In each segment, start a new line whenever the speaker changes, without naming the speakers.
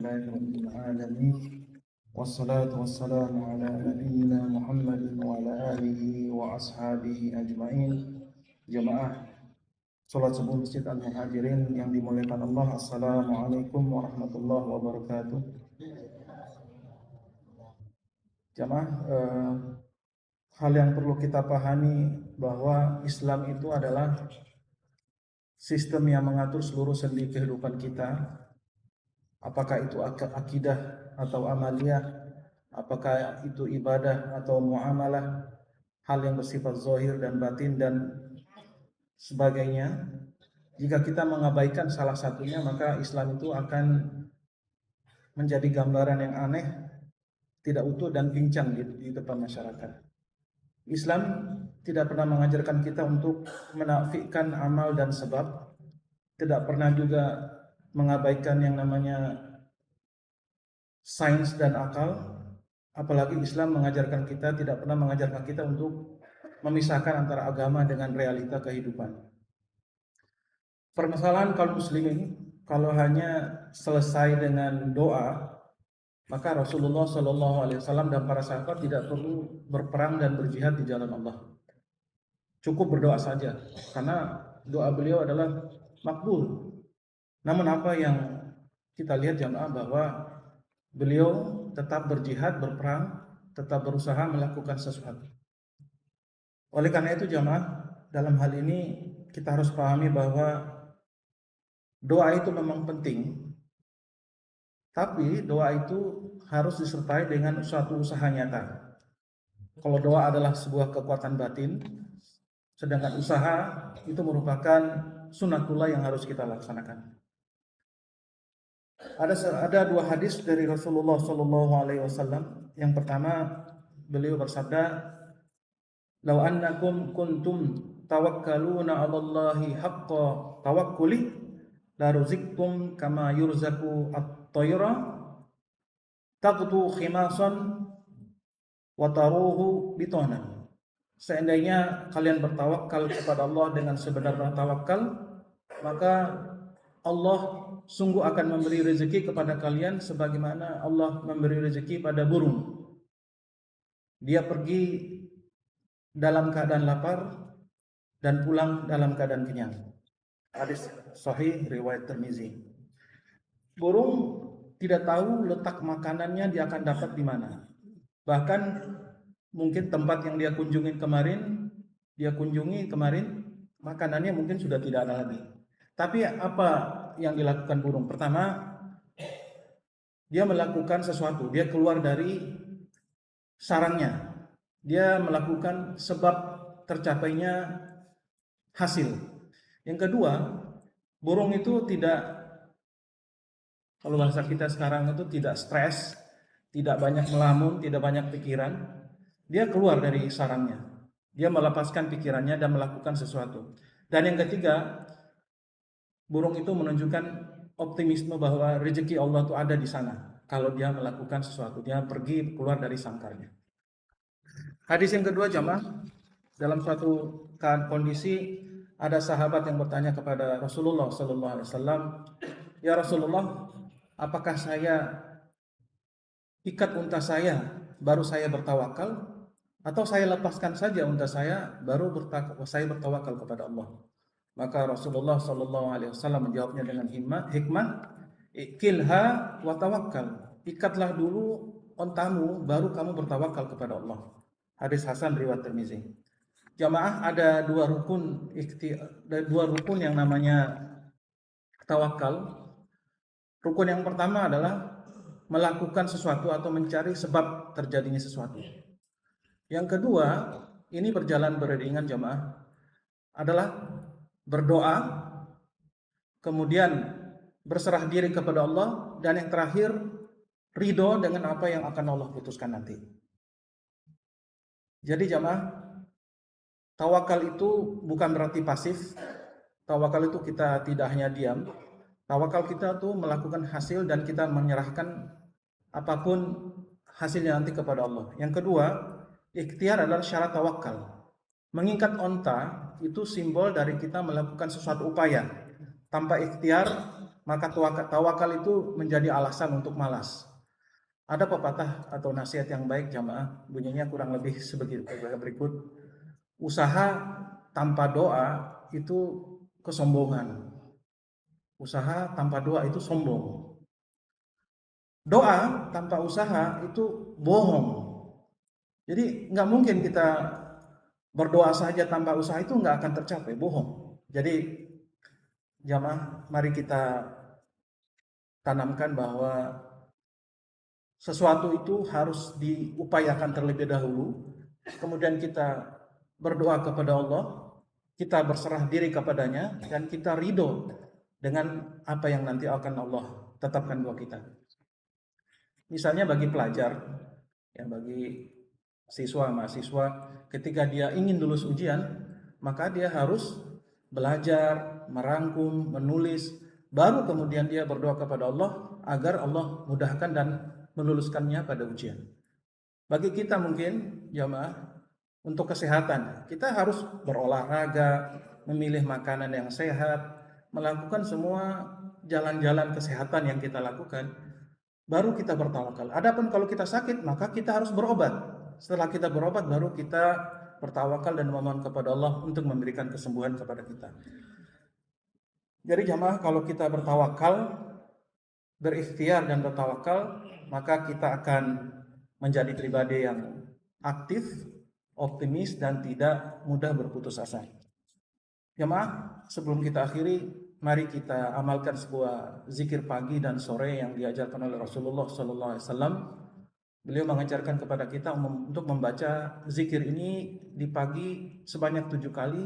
Alamin. Wassalatu wassalamu ala nabiyyina Muhammadin wa ala alihi wa ashabihi ajma'in. Jamaah salat subuh Masjid Al-Muhajirin yang dimuliakan Allah. Assalamualaikum warahmatullahi wabarakatuh. Jamaah, hal yang perlu kita pahami bahwa Islam itu adalah sistem yang mengatur seluruh sendi kehidupan kita. Apakah itu akidah atau amaliyah, apakah itu ibadah atau muamalah, hal yang bersifat zahir dan batin dan sebagainya. Jika kita mengabaikan salah satunya, maka Islam itu akan menjadi gambaran yang aneh, tidak utuh dan pincang di depan masyarakat. Islam tidak pernah mengajarkan kita untuk menafikan amal dan sebab, tidak pernah juga mengabaikan yang namanya sains dan akal. Apalagi Islam mengajarkan kita, tidak pernah mengajarkan kita untuk memisahkan antara agama dengan realita kehidupan. Permasalahan kaum muslimin kalau hanya selesai dengan doa, maka Rasulullah SAW dan para sahabat tidak perlu berperang dan berjihad di jalan Allah. Cukup berdoa saja, karena doa beliau adalah makbul. Namun apa yang kita lihat jamaah, bahwa beliau tetap berjihad, berperang, tetap berusaha melakukan sesuatu. Oleh karena itu jamaah, dalam hal ini kita harus pahami bahwa doa itu memang penting, tapi doa itu harus disertai dengan suatu usaha nyata. Kalau doa adalah sebuah kekuatan batin, sedangkan usaha itu merupakan sunatullah yang harus kita laksanakan. Ada dua hadis dari Rasulullah SAW. Yang pertama, beliau bersabda, "Lau annakum kuntum tawakkaluna 'alallahi haqqa tawakkuli la ruziktum kama yurzaku at-tayra taqtu khimasan wa taruhu bitana." Seandainya kalian bertawakal kepada Allah dengan sebenar-benar tawakal, maka Allah sungguh akan memberi rezeki kepada kalian sebagaimana Allah memberi rezeki pada burung. Dia pergi dalam keadaan lapar dan pulang dalam keadaan kenyang. Hadis sahih riwayat Tirmizi. Burung tidak tahu letak makanannya dia akan dapat di mana. Bahkan mungkin tempat yang dia kunjungi kemarin makanannya mungkin sudah tidak ada lagi. Tapi apa yang dilakukan burung? Pertama, dia melakukan sesuatu, dia keluar dari sarangnya, dia melakukan sebab tercapainya hasil. Yang kedua, burung itu tidak, kalau bahasa kita sekarang itu tidak stres, tidak banyak melamun, tidak banyak pikiran. Dia keluar dari sarangnya, dia melepaskan pikirannya dan melakukan sesuatu. Dan yang ketiga, burung itu menunjukkan optimisme bahwa rezeki Allah itu ada di sana. Kalau dia melakukan sesuatu, dia pergi keluar dari sangkarnya. Hadis yang kedua jamaah, dalam suatu kondisi ada sahabat yang bertanya kepada Rasulullah SAW, "Ya Rasulullah, apakah saya ikat unta saya baru saya bertawakal, atau saya lepaskan saja unta saya baru saya bertawakal kepada Allah?" Maka Rasulullah SAW menjawabnya dengan hikmah, "Ikilha wa tawakkal." Ikatlah dulu ontamu, baru kamu bertawakal kepada Allah. Hadis hasan riwayat Tirmizi. Jamaah, ada dua rukun yang namanya tawakal. Rukun yang pertama adalah melakukan sesuatu atau mencari sebab terjadinya sesuatu. Yang kedua, ini berjalan beriringan jamaah, adalah berdoa, kemudian berserah diri kepada Allah, dan yang terakhir ridho dengan apa yang akan Allah putuskan nanti. Jadi jamaah, tawakal itu bukan berarti pasif. Tawakal itu kita tidak hanya diam. Tawakal kita tuh melakukan hasil dan kita menyerahkan apapun hasilnya nanti kepada Allah. Yang kedua, ikhtiar adalah syarat tawakal. Mengikat onta itu simbol dari kita melakukan sesuatu upaya. Tanpa ikhtiar, maka tawakal itu menjadi alasan untuk malas. Ada pepatah atau nasihat yang baik jamaah, bunyinya kurang lebih sebegitu berikut. Usaha tanpa doa itu kesombongan. Usaha tanpa doa itu sombong. Doa tanpa usaha itu bohong. Jadi nggak mungkin kita berdoa saja tanpa usaha, itu nggak akan tercapai, bohong. Jadi jamaah, mari kita tanamkan bahwa sesuatu itu harus diupayakan terlebih dahulu, kemudian kita berdoa kepada Allah, kita berserah diri kepadanya, dan kita ridho dengan apa yang nanti akan Allah tetapkan buat kita. Misalnya bagi pelajar, ya bagi siswa, mahasiswa, ketika dia ingin lulus ujian, maka dia harus belajar, merangkum, menulis, baru kemudian dia berdoa kepada Allah agar Allah mudahkan dan meluluskannya pada ujian. Bagi kita mungkin jamaah, untuk kesehatan, kita harus berolahraga, memilih makanan yang sehat, melakukan semua jalan-jalan kesehatan yang kita lakukan, baru kita bertawakal. Adapun kalau kita sakit, maka kita harus berobat. Setelah kita berobat, baru kita bertawakal dan memohon kepada Allah untuk memberikan kesembuhan kepada kita. Jadi jamaah, kalau kita bertawakal, berikhtiar dan bertawakal, maka kita akan menjadi pribadi yang aktif, optimis, dan tidak mudah berputus asa. Jamaah, sebelum kita akhiri, mari kita amalkan sebuah zikir pagi dan sore yang diajarkan oleh Rasulullah SAW. Beliau mengajarkan kepada kita untuk membaca zikir ini di pagi sebanyak 7 kali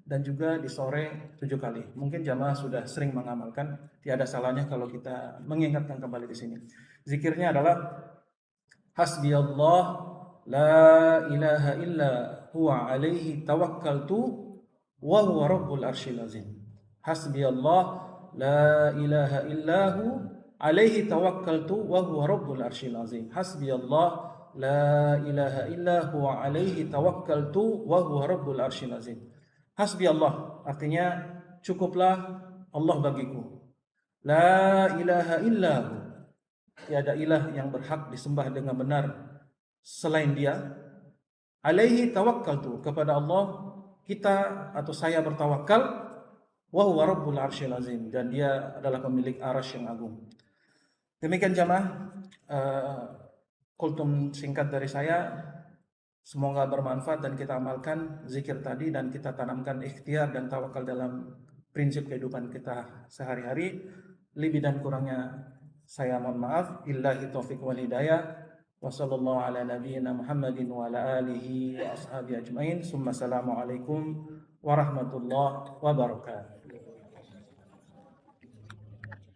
dan juga di sore 7 kali. Mungkin jamaah sudah sering mengamalkan, tiada salahnya kalau kita mengingatkan kembali di sini. Zikirnya adalah Hasbiyallah la ilaha illa huwa alaihi tawakkaltu wa huwa rabbul arsyil azim. Hasbiyallah la ilaha illahu alaihi tawakkaltu wa huwa rabbul arsyil azim. Hasbiyallah la ilaha illahu alaihi tawakkaltu wa huwa rabbul arsyil azim. Hasbi Allah, artinya cukuplah Allah bagiku. La ilaha illahu, tiada ilah yang berhak disembah dengan benar selain Dia. Alaihi tawakkaltu, kepada Allah kita atau saya bertawakal. Wa huwa rabbul arsyil azim, dan Dia adalah pemilik arasy yang agung. Demikian jamaah, kultum singkat dari saya. Semoga bermanfaat dan kita amalkan zikir tadi dan kita tanamkan ikhtiar dan tawakal dalam prinsip kehidupan kita sehari-hari. Lebih dan kurangnya saya mohon maaf. Illahi taufiq wal hidayah. Wa sallallahu ala nabiyyina Muhammadin wa ala alihi wa ashabihi ajmain. Summa assalamu alaikum warahmatullahi wabarakatuh.